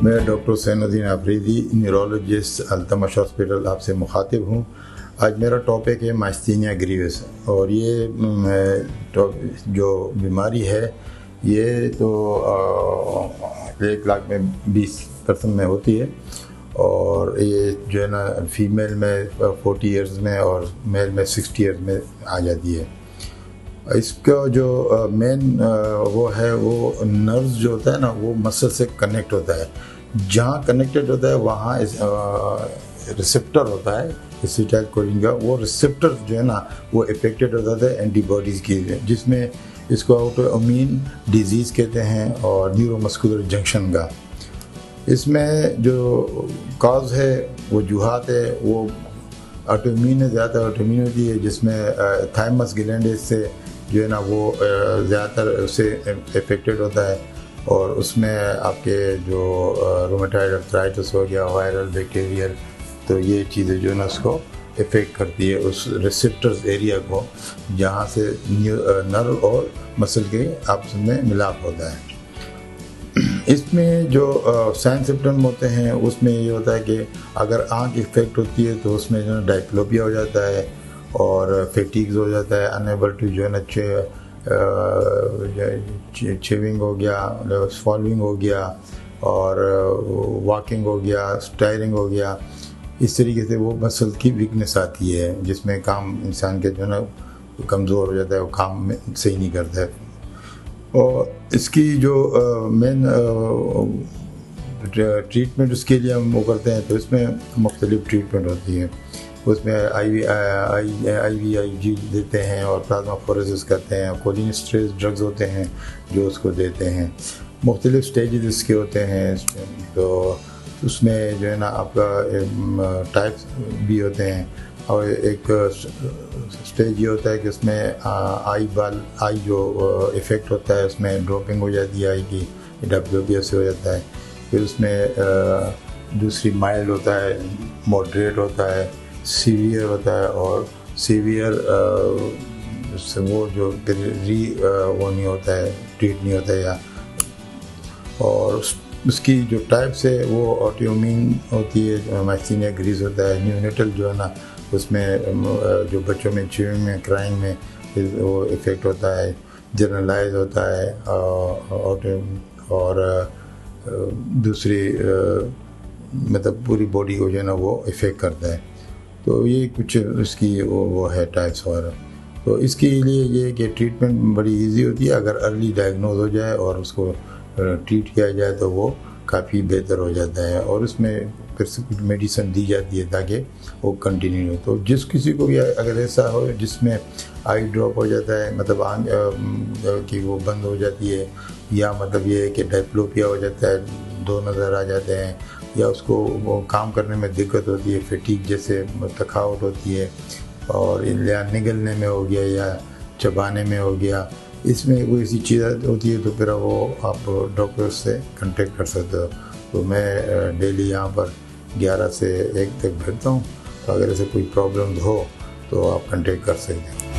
میں ڈاکٹر حسین الدین Afridi neurologist Iltutmish hospital آپ سے مخاطب ہوں۔ آج میرا ٹاپک ہے مائستینیا گریوس، اور یہ جو بیماری ہے یہ تو 1 لاکھ میں 20% میں ہوتی ہے، اور یہ جو ہے نا فیمیل میں 40 ایئرز میں اور میل میں 60 ایئرز میں آ جاتی ہے۔ اس کا جو مین وہ ہے، وہ نروز جو ہوتا ہے نا وہ مسل سے کنیکٹ ہوتا ہے، جہاں کنیکٹڈ ہوتا ہے وہاں ریسپٹر ہوتا ہے اسیٹائل کولین کا، وہ ریسپٹر جو ہے نا وہ افیکٹڈ ہوتا ہے اینٹی باڈیز کی، جس میں اس کو آٹو امیون ڈیزیز کہتے ہیں اور نیورو مسکولر جنکشن کا۔ اس میں جو کاز ہے، وجوہات ہے، وہ آٹو امیون زیادہ آٹو امیون ہوتی ہے، جس میں تھائمس گلینڈ سے جو ہے نا وہ زیادہ تر اس سے افیکٹڈ ہوتا ہے، اور اس میں آپ کے جو رومیٹائڈ آرتھرائٹس ہو گیا، وائرل بیکٹیریل، تو یہ چیزیں جو ہے نا اس کو افیکٹ کرتی ہے اس ریسپٹرز ایریا کو، جہاں سے نرو اور مسل کے آپس میں ملاپ ہوتا ہے۔ اس میں جو سائن سمپٹم ہوتے ہیں اس میں یہ ہوتا ہے کہ اگر آنکھ افیکٹ ہوتی ہے تو اس میں جو ہے ڈائپلوپیا ہو جاتا ہے، اور فیٹیگز ہو جاتا ہے، انیبل ٹو جو ہے نا چیونگ ہو گیا، سوالونگ ہو گیا، اور واکنگ ہو گیا، اسٹائرنگ ہو گیا۔ اس طریقے سے وہ مسل کی ویکنس آتی ہے، جس میں کام انسان کے جو ہے نا کمزور ہو جاتا ہے، وہ کام میں صحیح نہیں کرتا ہے۔ اور اس کی جو مین ٹریٹمنٹ اس کے لیے ہم وہ کرتے ہیں، تو اس میں مختلف ٹریٹمنٹ ہوتی ہے۔ اس میں آئی وی جی دیتے ہیں، اور پلازما فوریسس کرتے ہیں، کولینسٹریز ڈرگز ہوتے ہیں جو اس کو دیتے ہیں۔ مختلف سٹیجز اس کے ہوتے ہیں، تو اس میں جو ہے نا آپ کا ٹائپس بھی ہوتے ہیں، اور ایک سٹیج یہ ہوتا ہے کہ اس میں آئی جو افیکٹ ہوتا ہے، اس میں ڈراپنگ ہو جاتی ہے آئی کی، ڈبلیوپیا سے ہو جاتا ہے۔ پھر اس میں دوسری مائلڈ ہوتا ہے، ماڈریٹ ہوتا ہے، سیویئر ہوتا ہے، اور سیویئر سے وہ جو وہ نہیں ہوتا ہے، ٹریٹ نہیں ہوتا ہے، یا اور اس کی جو ٹائپس ہے وہ آٹو امیون ہوتی ہے، مائستینیا گریوس ہوتا ہے، نیونیٹل جو ہے نا اس میں جو بچوں میں چیونگ میں کرائنگ میں وہ افیکٹ ہوتا ہے، جنرلائز ہوتا ہے، اور دوسری مطلب پوری باڈی کو جو ہے نا وہ افیکٹ کرتا ہے۔ تو یہ کچھ اس کی وہ ہے ٹائپس وغیرہ۔ تو اس کے لیے یہ کہ ٹریٹمنٹ بڑی ایزی ہوتی ہے، اگر ارلی ڈائگنوز ہو جائے اور اس کو ٹریٹ کیا جائے تو وہ کافی بہتر ہو جاتا ہے، اور اس میں پرسکرپشن میڈیسن دی جاتی ہے تاکہ وہ کنٹینیو ہو۔ تو جس کسی کو بھی اگر ایسا ہو جس میں آئی ڈراپ ہو جاتا ہے، مطلب کہ وہ بند ہو جاتی ہے، یا مطلب یہ ہے کہ ڈائپلوپیا ہو جاتا ہے، 2 نظر آ جاتے ہیں، یا اس کو وہ کام کرنے میں دقت ہوتی ہے، فیٹیگ جیسے تھکاوٹ ہوتی ہے، اور یا نگلنے میں ہو گیا یا چبانے میں ہو گیا، اس میں کوئی ایسی چیز ہوتی ہے تو پھر وہ آپ ڈاکٹر سے کنٹیکٹ کر سکتے ہو۔ تو میں ڈیلی یہاں پر 11 سے 1 تک بیٹھتا ہوں، تو اگر ایسے کوئی پرابلمز ہو تو آپ کنٹیکٹ کر سکتے ہیں۔